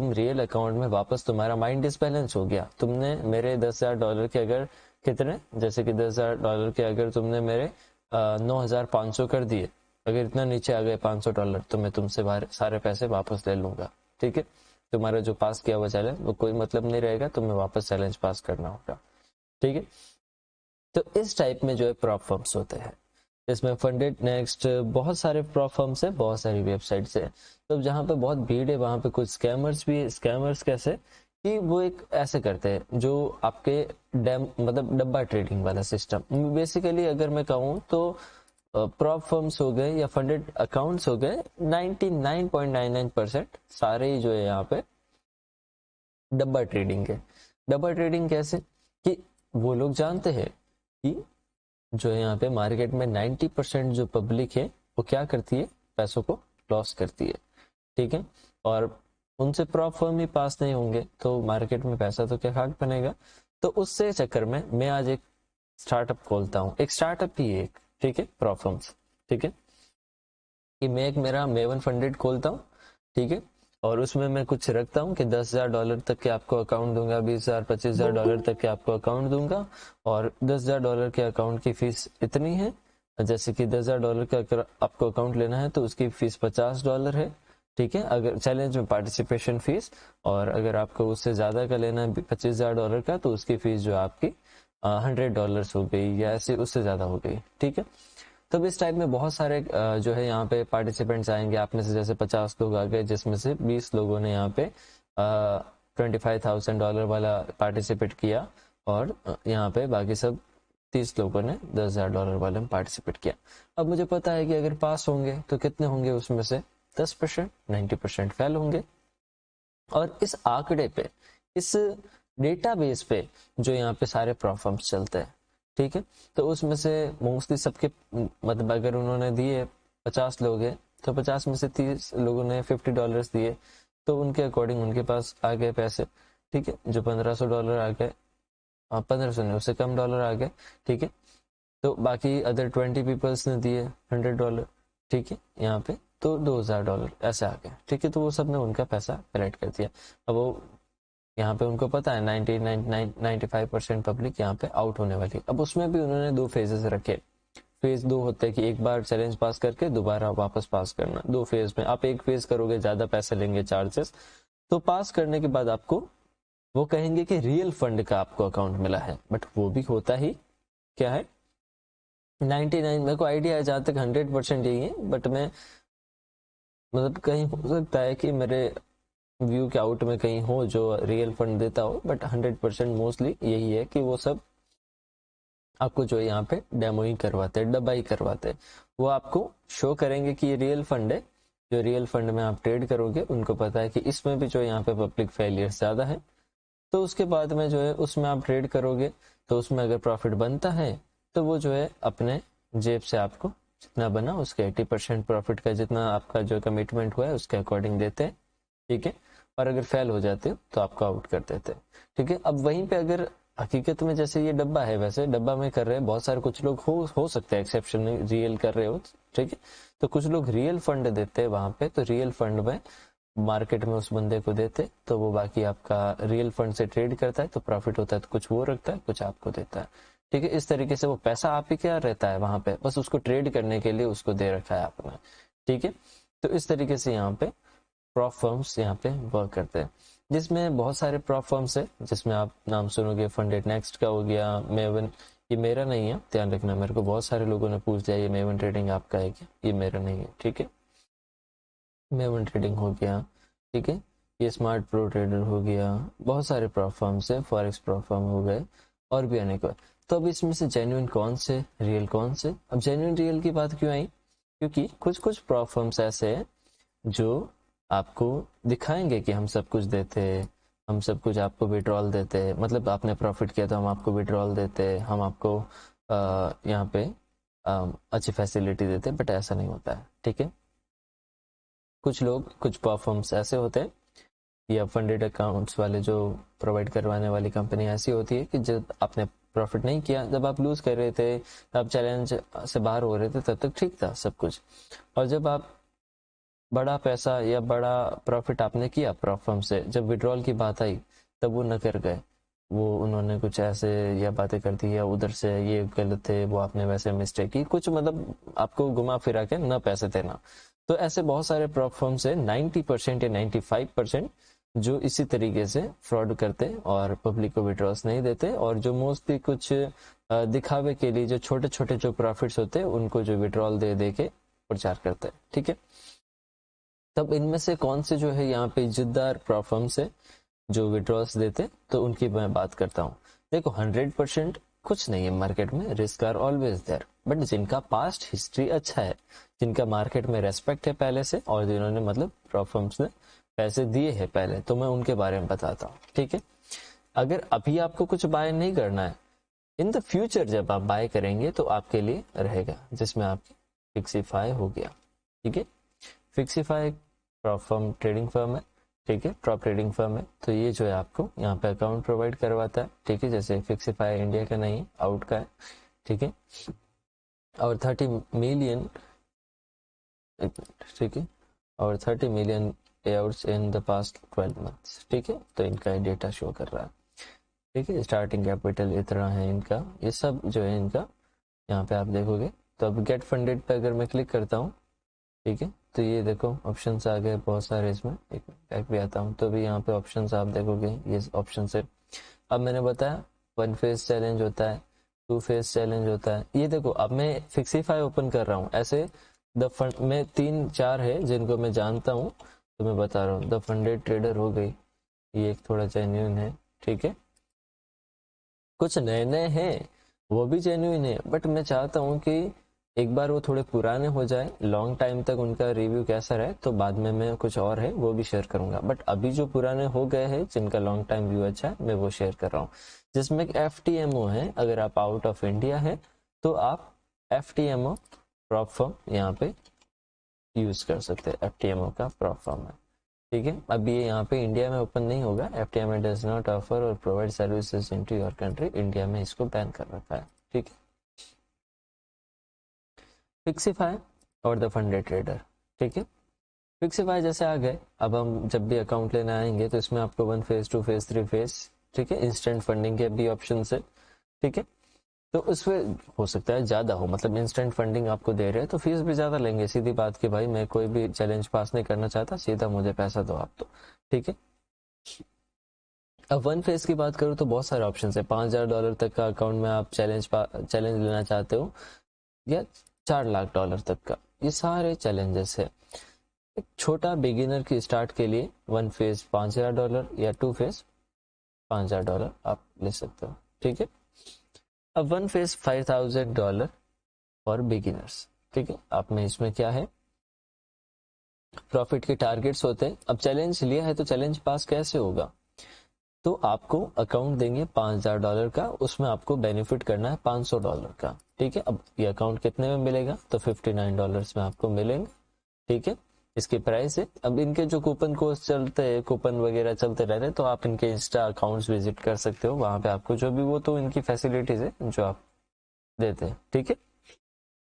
तुम real account में वापस तुम्हारा माइंड डिसबैलेंस हो गया, तुमने मेरे $10,000 के अगर कितने, जैसे कि $10,000 के अगर तुमने मेरे 9,500 कर दिए, अगर इतना नीचे आ गए $500, तो मैं तुमसे सारे पैसे वापस ले लूंगा। ठीक है, तुम्हारा जो पास किया हुआ चैलेंज वो कोई मतलब नहीं रहेगा, तुम्हें वापस चैलेंज पास करना होगा। ठीक है, तो इस टाइप में जो है प्रॉप फर्म्स होते हैं, इसमें फंडेड नेक्स्ट बहुत सारे प्रॉप फर्म्स है, बहुत सारी वेबसाइट्स है। तो जहाँ पे बहुत भीड़ है वहां पे कुछ स्कैमर्स भी है। स्कैमर्स कैसे कि वो एक ऐसे करते हैं जो आपके मतलब डब्बा ट्रेडिंग वाला सिस्टम। बेसिकली अगर मैं कहूँ तो प्रॉप फर्म्स हो गए या फंडेड अकाउंट्स हो गए, 99.99% सारे ही जो है यहाँ पे डब्बा ट्रेडिंग है। डब्बा ट्रेडिंग कैसे कि वो लोग जानते हैं कि जो है यहाँ पे मार्केट में 90% जो पब्लिक है वो क्या करती है, पैसों को लॉस करती है। ठीक है, और उनसे प्रॉप फर्म ही पास नहीं होंगे तो मार्केट में पैसा तो क्या खाक बनेगा। तो उससे चक्कर में मैं आज एक स्टार्टअप खोलता हूँ, एक स्टार्टअप ही है एक, ठीक है, प्रॉप फर्म्स। ठीक है, कि मैं एक मेरा मेवन फंडेड खोलता हूँ। ठीक है, और उसमें मैं कुछ रखता हूँ कि $10,000 तक के आपको अकाउंट दूंगा, $20,000 $25,000 तक के आपको अकाउंट दूंगा, और $10,000 के अकाउंट की फीस इतनी है। जैसे कि $10,000 का अगर आपको अकाउंट लेना है तो उसकी फीस $50 है। ठीक है, अगर चैलेंज में पार्टिसिपेशन फीस, और अगर आपको उससे ज्यादा का लेना है $25,000 का, तो उसकी फीस जो आपकी $100 हो गई, या ऐसे उससे ज्यादा हो गई। ठीक है, तब इस टाइप में बहुत सारे जो है यहाँ पे पार्टिसिपेंट्स आएंगे। आप में से जैसे 50 लोग आ गए, जिसमें से 20 लोगों ने यहाँ पे $25,000 वाला पार्टिसिपेट किया, और यहाँ पे बाकी सब 30 लोगों ने $10,000 वाले में पार्टिसिपेट किया। अब मुझे पता है कि अगर पास होंगे तो कितने होंगे, उसमें से 10%, 90% फेल होंगे। और इस आंकड़े पे, इस डेटाबेस पे जो यहाँ पे सारे प्रॉब्लम्स चलते हैं। ठीक है, तो उसमें से मोस्टली सबके मतलब अगर उन्होंने दिए 50 लोग हैं तो 50 में से 30 लोगों ने $50 दिए, तो उनके अकॉर्डिंग उनके पास आ गए पैसे। ठीक है, जो $1,500 आ गए, 1,500 नहीं उससे कम डॉलर आ गए। ठीक है, तो बाकी अदर 20 पीपल्स ने दिए $100। ठीक है, यहाँ पे तो $2,000 ऐसे आ गए। ठीक है, तो वो सब ने उनका पैसा कलेक्ट कर दिया। अब वो यहाँ पे उनको पता है 95% पब्लिक यहाँ पे आउट होने वाली। अब उसमें भी उन्होंने 2 फेजेस रखे। फेज 2 होते हैं कि एक बार चैलेंज पास करके दोबारा वापस पास करना। 2 फेज में आप एक फेज करोगे, ज्यादा पैसे लेंगे चार्जेस, तो पास करने के बाद आपको वो कहेंगे कि रियल फंड का आपको अकाउंट मिला है, बट वो भी होता ही क्या है 99। मेरे को आइडिया है, जहां तक 100% यही है, बट मैं मतलब कहीं हो सकता है कि मेरे व्यू के आउट में कहीं हो जो रियल फंड देता हो, बट 100% मोस्टली यही है कि वो सब आपको जो यहाँ पे डेमो ही करवाते हैं, डब्बा ही करवाते हैं। वो आपको शो करेंगे कि ये रियल फंड है। जो रियल फंड में आप ट्रेड करोगे उनको पता है कि इसमें भी जो यहाँ पे पब्लिक फेलियर ज्यादा है, तो उसके बाद में जो है उसमें आप ट्रेड करोगे, तो उसमें अगर प्रॉफिट बनता है तो वो जो है अपने जेब से आपको जितना बना उसके 80% प्रॉफिट का, जितना आपका जो कमिटमेंट हुआ है उसके अकॉर्डिंग देते हैं। ठीक है, और अगर फेल हो जाते हो तो आपको आउट कर देते हैं। ठीक है, अब वहीं पे अगर हकीकत में जैसे ये डब्बा है, वैसे डब्बा में कर रहे हैं बहुत सारे, कुछ लोग हो सकते हैं एक्सेप्शन रियल कर रहे हो। ठीक है, तो कुछ लोग रियल फंड देते हैं वहां पे, तो रियल फंड में मार्केट में उस बंदे को देते, तो वो बाकी आपका रियल फंड से ट्रेड करता है, तो प्रॉफिट होता है तो कुछ वो रखता है, कुछ आपको देता है। ठीक है, इस तरीके से वो पैसा आप ही क्या रहता है वहां पे, बस उसको ट्रेड करने के लिए उसको दे रखा है आपने। ठीक है, तो इस तरीके से यहाँ पे प्रॉप फर्म्स यहाँ पे वर्क करते हैं, जिसमें बहुत सारे प्रॉप फर्म्स है, जिसमें आप नाम सुनोगे फंडेड नेक्स्ट का हो गया, मेवन। ये मेरा नहीं है, ध्यान रखना, मेरे को बहुत सारे लोगों ने पूछ दिया ये मेवन ट्रेडिंग आपका है क्या, ये मेरा नहीं है। ठीक है, मेवन ट्रेडिंग हो गया। ठीक है, ये स्मार्ट प्रो ट्रेडर हो गया, बहुत सारे प्रॉप फर्म्स है, फॉरेक्स प्रॉप फर्म हो गए, और भी अनेक। तो अब इसमें से जेन्युइन कौन से, रियल कौन से? अब जेन्युइन रियल की बात क्यों आई, क्योंकि कुछ कुछ प्रॉप फर्म्स ऐसे हैं जो आपको दिखाएंगे कि हम सब कुछ देते हैं, हम सब कुछ आपको विड्रॉल देते हैं, मतलब आपने प्रॉफिट किया तो हम आपको विड्रॉल देते हैं, हम आपको यहाँ पे अच्छी फैसिलिटी देते हैं, बट ऐसा नहीं होता है। ठीक है, कुछ लोग, कुछ प्लेटफॉर्म्स ऐसे होते हैं, या फंडेड अकाउंट्स वाले जो प्रोवाइड करवाने वाली कंपनी ऐसी होती है कि जब आपने प्रॉफिट नहीं किया, जब आप लूज कर रहे थे, तब चैलेंज से बाहर हो रहे थे, तब तक ठीक था सब कुछ, और जब आप बड़ा पैसा या बड़ा प्रॉफिट आपने किया प्रॉप फर्म से, जब विड्रॉल की बात आई तब वो न कर गए, वो उन्होंने कुछ ऐसे या बातें कर दी या उधर से ये गलत थे, वो आपने वैसे मिस्टेक की कुछ, मतलब आपको घुमा फिरा के न पैसे देना। तो ऐसे बहुत सारे प्रॉप फर्म्स है 90% या 95% जो इसी तरीके से फ्रॉड करते और पब्लिक को विड्रॉल्स नहीं देते, और जो मोस्टली कुछ दिखावे के लिए जो छोटे छोटे जो प्रॉफिट्स होते हैं उनको जो विड्रॉल दे दे के प्रचार करते हैं। ठीक है, तब इनमें से कौन से जो है यहाँ पे इज्जतदार प्रॉप फर्म्स है जो विड्रॉल्स देते, तो उनकी मैं बात करता हूँ। देखो 100% कुछ नहीं है मार्केट में, risk are always there, but जिनका पास्ट हिस्ट्री अच्छा है, जिनका मार्केट में रेस्पेक्ट है पहले से, और जिन्होंने मतलब प्रॉप फर्म्स ने पैसे दिए हैं पहले, तो मैं उनके बारे में बताता हूँ। ठीक है, अगर अभी आपको कुछ बाय नहीं करना है, इन द फ्यूचर जब आप बाय करेंगे तो आपके लिए रहेगा, जिसमें आपकी फिक्सीफाई हो गया। ठीक है, फिक्सीफाई एक प्रॉप फर्म ट्रेडिंग फर्म है। ठीक है, प्रॉप ट्रेडिंग फर्म है, तो ये जो है आपको यहाँ पे अकाउंट प्रोवाइड करवाता है। ठीक है, जैसे फिक्सीफाई इंडिया का नहीं है, आउट का है। ठीक है, और 30 मिलियन, ठीक है, और 30 मिलियन पे outs in the past 12 months. ठीक है, तो इनका डेटा शो कर रहा है। ठीक है, स्टार्टिंग कैपिटल इतना है इनका, ये सब जो है इनका यहाँ पे आप देखोगे। तो अब गेट फंडेड पे अगर मैं क्लिक करता हूँ, ठीक है, तो ये देखो ऑप्शंस आ गए बहुत सारे, इसमें एक बैक भी आता हूँ तो भी यहाँ पे ऑप्शंस आप देखोगे, ये ऑप्शन से अब मैंने बताया 1 फेज चैलेंज होता है, 2 फेज चैलेंज होता है। ये देखो अब मैं फिक्सीफाई ओपन कर रहा हूँ, ऐसे द फंड में 3-4 है जिनको मैं जानता हूँ, तो मैं बता रहा हूँ। द फंडेड ट्रेडर हो गई, ये एक थोड़ा जेन्युइन है। ठीक है, कुछ नए नए हैं वो भी जेन्युइन है, बट मैं चाहता हूँ कि एक बार वो थोड़े पुराने हो जाए, लॉन्ग टाइम तक उनका रिव्यू कैसा रहे, तो बाद में मैं कुछ और है वो भी शेयर करूंगा। बट अभी जो पुराने हो गए हैं जिनका लॉन्ग टाइम व्यू अच्छा है, मैं वो शेयर कर रहा हूँ। जिसमें FTMO है, अगर आप आउट ऑफ इंडिया है तो आप FTMO प्रॉप फर्म यहाँ पे यूज कर सकते हैं। FTMO का प्रॉप फर्म है। ठीक है, अब ये यहाँ पे इंडिया में ओपन नहीं होगा। FTMO डज नॉट ऑफर और provide services into your country, India में इसको बैन कर रखा है। ठीक है, फिक्सीफाई और द फंडेड ट्रेडर। ठीक है, फिक्सीफाई जैसे आ गए, अब हम जब भी अकाउंट लेने आएंगे तो इसमें आपको 1 फेज 2 फेज 3 फेज, ठीक है, इंस्टेंट फंडिंग के भी ऑप्शन है। ठीक है, तो उसमें हो सकता है ज्यादा हो, मतलब इंस्टेंट फंडिंग आपको दे रहे हैं तो फीस भी ज्यादा लेंगे, सीधी बात कि भाई मैं कोई भी चैलेंज पास नहीं करना चाहता, सीधा मुझे पैसा दो आप तो। ठीक है, अब 1 फेज की बात करूँ तो बहुत सारे ऑप्शन है। $5,000 तक का अकाउंट में आप चैलेंज लेना चाहते हो, या $4 लाख तक का, ये सारे चैलेंजेस है। एक छोटा बिगिनर की स्टार्ट के लिए 1 फेज $5,000 या 2 फेज $5,000 आप ले सकते हो। ठीक है, अब 1 फेज $5,000 फॉर बिगिनर्स। ठीक है, आप में इसमें क्या है, प्रॉफिट के टारगेट्स होते हैं। अब चैलेंज लिया है तो चैलेंज पास कैसे होगा, तो आपको अकाउंट देंगे $5,000 का, उसमें आपको बेनिफिट करना है $500 का। ठीक है, अब ये अकाउंट कितने में मिलेगा, तो $59 में आपको मिलेंगे। ठीक है, इसकी प्राइस है। अब इनके जो कूपन कोड चलते हैं, कूपन वगैरह चलते रहते हैं, तो आप इनके इंस्टा अकाउंट्स विजिट कर सकते हो, वहां पे आपको जो भी, वो तो इनकी फैसिलिटीज है जो आप देते हैं। ठीक है,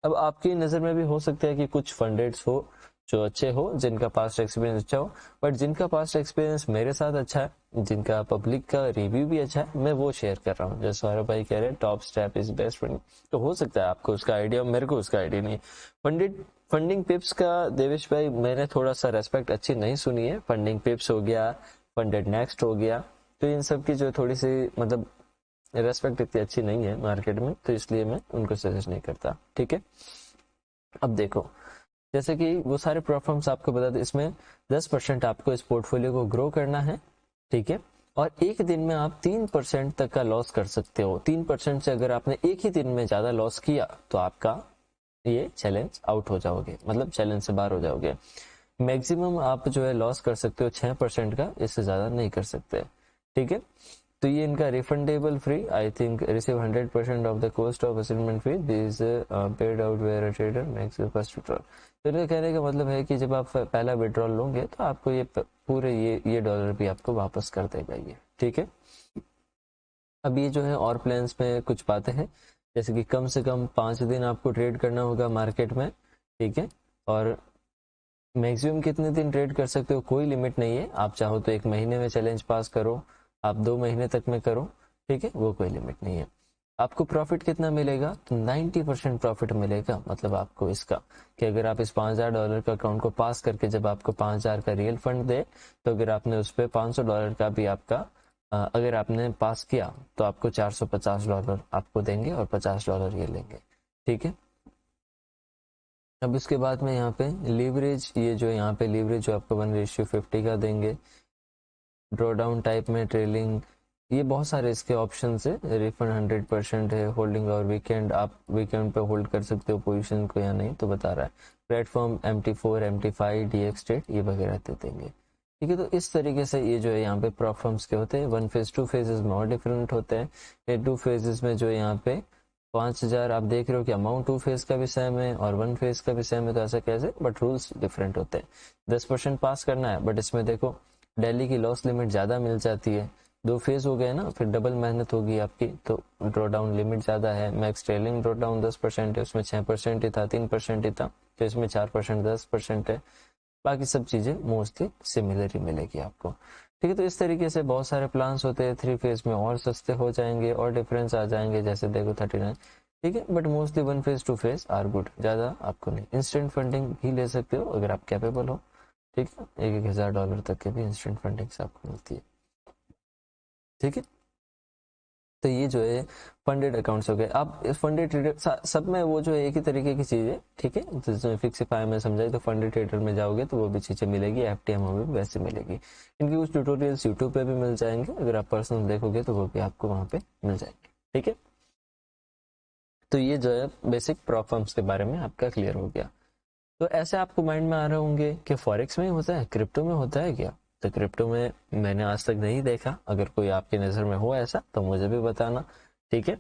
अब आपकी नज़र में भी हो सकता है कि कुछ फंडेड्स हो जो अच्छे हो, जिनका पास्ट एक्सपीरियंस अच्छा हो, बट जिनका पास्ट एक्सपीरियंस मेरे साथ अच्छा है, जिनका पब्लिक का रिव्यू भी अच्छा है, मैं वो शेयर कर रहा हूँ। जैसे सौरभ भाई कह रहे हैं top step is best funding, तो हो सकता है आपको उसका आइडिया, मेरे को उसका आइडिया नहीं। फंडिंग पिप्स का देवेश भाई मैंने थोड़ा सा रेस्पेक्ट अच्छी नहीं सुनी है। फंडिंग पिप्स हो गया, फंडेड नेक्स्ट हो गया, तो इन सब की जो थोड़ी सी मतलब रेस्पेक्ट इतनी अच्छी नहीं है मार्केट में, तो इसलिए मैं उनको सजेस्ट नहीं करता। ठीक है, अब देखो जैसे कि वो सारे प्लेटफॉर्म्स आपको बता दें, इसमें 10% आपको इस पोर्टफोलियो को ग्रो करना है। ठीक है, और एक दिन में आप 3% तक का लॉस कर सकते हो। 3% से अगर आपने एक ही दिन में ज्यादा लॉस किया तो आपका ये चैलेंज आउट हो जाओगे, मतलब चैलेंज से बाहर हो जाओगे। मैक्सिमम आप जो है लॉस कर सकते हो 6% का, इससे ज्यादा नहीं कर सकते। ठीक है, तो ये इनका refundable free, I think receive 100% of the cost of assessment fee this paid out where a trader makes your first withdrawal. तो इनका कहने का मतलब है कि जब आप पहला विड्रॉल लोगे तो आपको ये पूरे ये डॉलर भी आपको वापस कर देगा ये। ठीक है, अब ये जो है और प्लान्स में कुछ बातें हैं, जैसे कि कम से कम 5 दिन आपको ट्रेड करना होगा मार्केट में। ठीक है, और मैक्सिमम कितने दिन ट्रेड कर सकते हो, कोई लिमिट नहीं है। आप चाहो तो 1 महीने में चैलेंज पास करो, आप 2 महीने तक में करो, ठीक है, वो कोई लिमिट नहीं है। आपको प्रॉफिट कितना मिलेगा, तो 90% प्रॉफिट मिलेगा। मतलब आपको इसका कि अगर आप इस $5000 का अकाउंट को पास करके जब आपको 5000 का रियल फंड दे, तो अगर आपने उस पर $500 का भी आपका अगर आपने पास किया तो आपको $450 आपको देंगे और $50 ये लेंगे, ठीक है। अब इसके बाद में यहाँ पे लीवरेज, ये जो यहाँ पे लीवरेज जो आपको 1:50 का देंगे। ड्रॉ डाउन टाइप में ट्रेलिंग, ये बहुत सारे इसके ऑप्शन है। रिफंड 100% है, होल्डिंग और वीकेंड, आप वीकेंड पे होल्ड कर सकते हो पोजीशन को या नहीं, तो बता रहा है। Platform MT4, MT5, DX state, ये वगैरह दे देंगे, ठीक है। तो इस तरीके से ये जो है यहाँ पे प्रोफॉर्म्स के होते हैं। 1 फेज 2 फेजेस में और डिफरेंट होते हैं। ये 2 फेजेस में जो यहाँ पे 5000 आप देख रहे हो कि अमाउंट 2 फेज का भी सेम है और 1 फेज का भी सेम है, तो ऐसा कैसे, बट रूल्स डिफरेंट होते हैं। 10% पास करना है, बट इसमें देखो दिल्ली की लॉस लिमिट ज़्यादा मिल जाती है। 2 फेज हो गए ना, फिर डबल मेहनत होगी आपकी, तो ड्रॉ डाउन लिमिट ज़्यादा है। मैक्स ट्रेलिंग ड्रॉ डाउन 10% है, उसमें 6% ही था, 3% ही था, तो इसमें 4%, 10% है। बाकी सब चीज़ें मोस्टली सिमिलर ही मिलेगी आपको, ठीक है। तो इस तरीके से बहुत सारे प्लान्स होते हैं। 3 फेज में और सस्ते हो जाएंगे और डिफरेंस आ जाएंगे, जैसे देखो 39, ठीक है। But mostly 1 phase 2 phase are good, ज़्यादा आपको नहीं। इंस्टेंट फंडिंग भी ले सकते हो अगर आप कैपेबल हो, ठीक है। $1000 तक के भी इंस्टेंट फंडिंग से आपको मिलती है, ठीक है। तो ये जो है फंडेड अकाउंट्स हो गए। अब फंडेड ट्रेडर सब में वो जो है एक ही तरीके की चीज है, ठीक है। जिसमें फिक्सिफाई में समझाई, तो फंडेड ट्रेडर में जाओगे तो वो भी चीजें मिलेगी, FTM में भी वैसे मिलेगी। इनकी कुछ ट्यूटोरियल्स यूट्यूब पे भी मिल जाएंगे, अगर आप पर्सनल देखोगे तो वो भी आपको वहां पे मिल जाएंगे, ठीक है। तो ये जो है बेसिक प्रॉप फर्म्स के बारे में आपका क्लियर हो गया। तो ऐसे आपको माइंड में आ रहे होंगे कि फॉरेक्स में ही होता है, क्रिप्टो में होता है क्या। तो क्रिप्टो में मैंने आज तक नहीं देखा, अगर कोई आपकी नज़र में हो ऐसा तो मुझे भी बताना, ठीक है।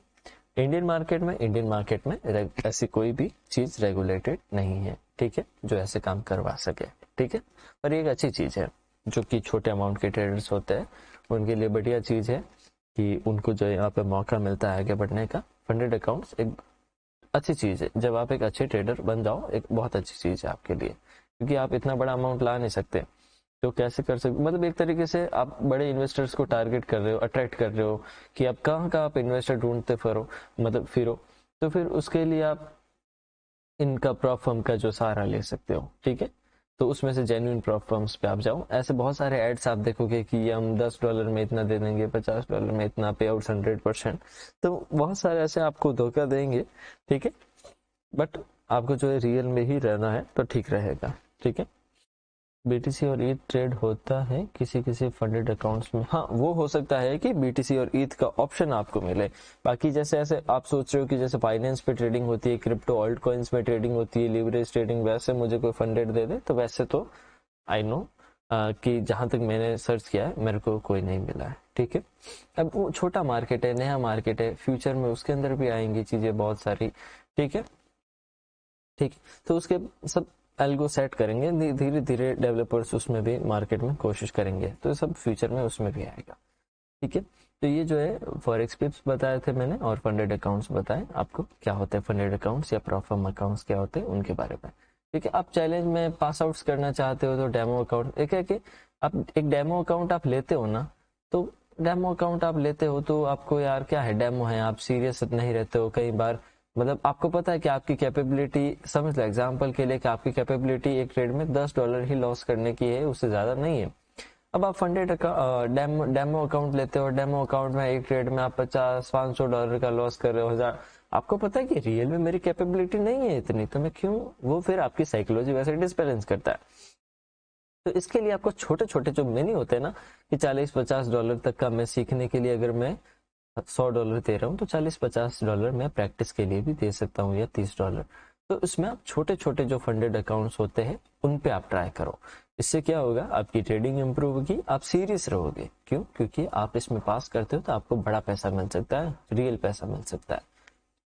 इंडियन मार्केट में ऐसी कोई भी चीज रेगुलेटेड नहीं है, ठीक है, जो ऐसे काम करवा सके, ठीक है। पर एक अच्छी चीज है, जो कि छोटे अमाउंट के ट्रेडर्स होते हैं उनके लिए बढ़िया चीज है कि उनको जो यहाँ पे मौका मिलता है आगे बढ़ने का। फंडेड अकाउंट्स एक अच्छी चीज है, जब आप एक अच्छे ट्रेडर बन जाओ, एक बहुत अच्छी चीज है आपके लिए, क्योंकि आप इतना बड़ा अमाउंट ला नहीं सकते, तो कैसे कर सकते, मतलब एक तरीके से आप बड़े इन्वेस्टर्स को टारगेट कर रहे हो, अट्रैक्ट कर रहे हो कि आप कहाँ आप इन्वेस्टर ढूंढते फिरो, तो फिर उसके लिए आप इनका प्रॉप फर्म का जो सहारा ले सकते हो, ठीक है। तो उसमें से जेन्युइन प्रॉप फर्म्स पे आप जाओ। ऐसे बहुत सारे एड्स आप देखोगे कि ये हम $10 में इतना दे देंगे, $50 में इतना, पे आउट 100%, तो बहुत सारे ऐसे आपको धोखा देंगे, ठीक है। बट आपको जो है रियल में ही रहना है तो ठीक रहेगा, ठीक है। BTC और ETH ट्रेड होता है किसी किसी फंडेड अकाउंट्स में, हाँ वो हो सकता है कि BTC और ETH का ऑप्शन आपको मिले। बाकी जैसे ऐसे आप सोच रहे हो कि जैसे फाइनेंस पे ट्रेडिंग होती है, क्रिप्टो ऑल्ट कॉइन्स में ट्रेडिंग होती है, लिवरेज ट्रेडिंग, वैसे मुझे कोई फंडेड दे दे, तो वैसे तो आई नो कि जहां तक मैंने सर्च किया है मेरे को कोई नहीं मिला है, ठीक है। अब वो छोटा मार्केट है, नया मार्केट है, फ्यूचर में उसके अंदर भी आएंगी चीजें बहुत सारी, ठीक है, ठीक। तो उसके सब एल्गो सेट करेंगे, धीरे धीरे डेवलपर्स उसमें भी मार्केट में कोशिश करेंगे, तो सब फ्यूचर में उसमें भी आएगा, ठीक है। तो ये जो है फॉरेक्स पिप्स बताए थे मैंने, और फंडेड अकाउंट्स बताए आपको क्या होते हैं, फंडेड अकाउंट्स या प्रॉफर्म अकाउंट्स क्या होते हैं उनके बारे में, ठीक है। आप चैलेंज में पास आउट्स करना चाहते हो तो डेमो अकाउंट, एक है कि आप एक डेमो अकाउंट आप लेते हो ना, तो डेमो अकाउंट आप लेते हो तो आपको यार क्या है, डेमो है, आप सीरियस नहीं रहते हो कई बार, मतलब आपको पता है कि आपकी कैपेबिलिटी, समझ लो एग्जांपल के लिए कि आपकी कैपेबिलिटी एक ट्रेड में $10 ही लॉस करने की है, उससे ज्यादा नहीं है। अब आप फंडेड डेमो अकाउंट लेते हो, डेमो अकाउंट में एक ट्रेड में आप $50-500 का लॉस कर रहे हो, 1000, आपको पता है कि रियल में मेरी कैपेबिलिटी नहीं है इतनी, तो मैं क्यों, वो फिर आपकी साइकोलॉजी वैसे डिसबैलेंस करता है। तो इसके लिए आपको छोटे छोटे जो मेनी होते हैं ना, कि $40-50 तक का मैं सीखने के लिए अगर मैं $100 दे रहा हूँ, तो $40-50 मैं प्रैक्टिस के लिए भी दे सकता हूँ, या $30। तो इसमें आप छोटे छोटे जो फंडेड अकाउंट्स होते हैं उन पे आप ट्राई करो। इससे क्या होगा, आपकी ट्रेडिंग इंप्रूव होगी, आप सीरियस रहोगे, क्यों, क्योंकि आप इसमें पास करते हो तो आपको बड़ा पैसा मिल सकता है, रियल पैसा मिल सकता है,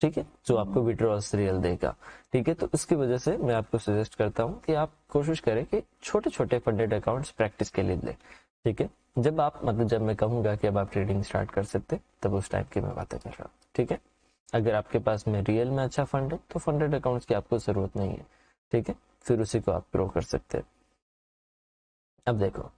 ठीक है, जो आपको विड्रॉल्स रियल देगा, ठीक है। तो इसकी वजह से मैं आपको सजेस्ट करता हूँ कि आप कोशिश करें कि छोटे छोटे फंडेड अकाउंट्स प्रैक्टिस के लिए लें, ठीक है। जब आप, मतलब जब मैं कहूंगा कि अब आप ट्रेडिंग स्टार्ट कर सकते, तब उस टाइप की मैं बातें कर रहा हूँ, ठीक है। अगर आपके पास में रियल में अच्छा फंड है तो फंडेड अकाउंट्स की आपको जरूरत नहीं है, ठीक है, फिर उसी को आप ग्रो कर सकते हैं। अब देखो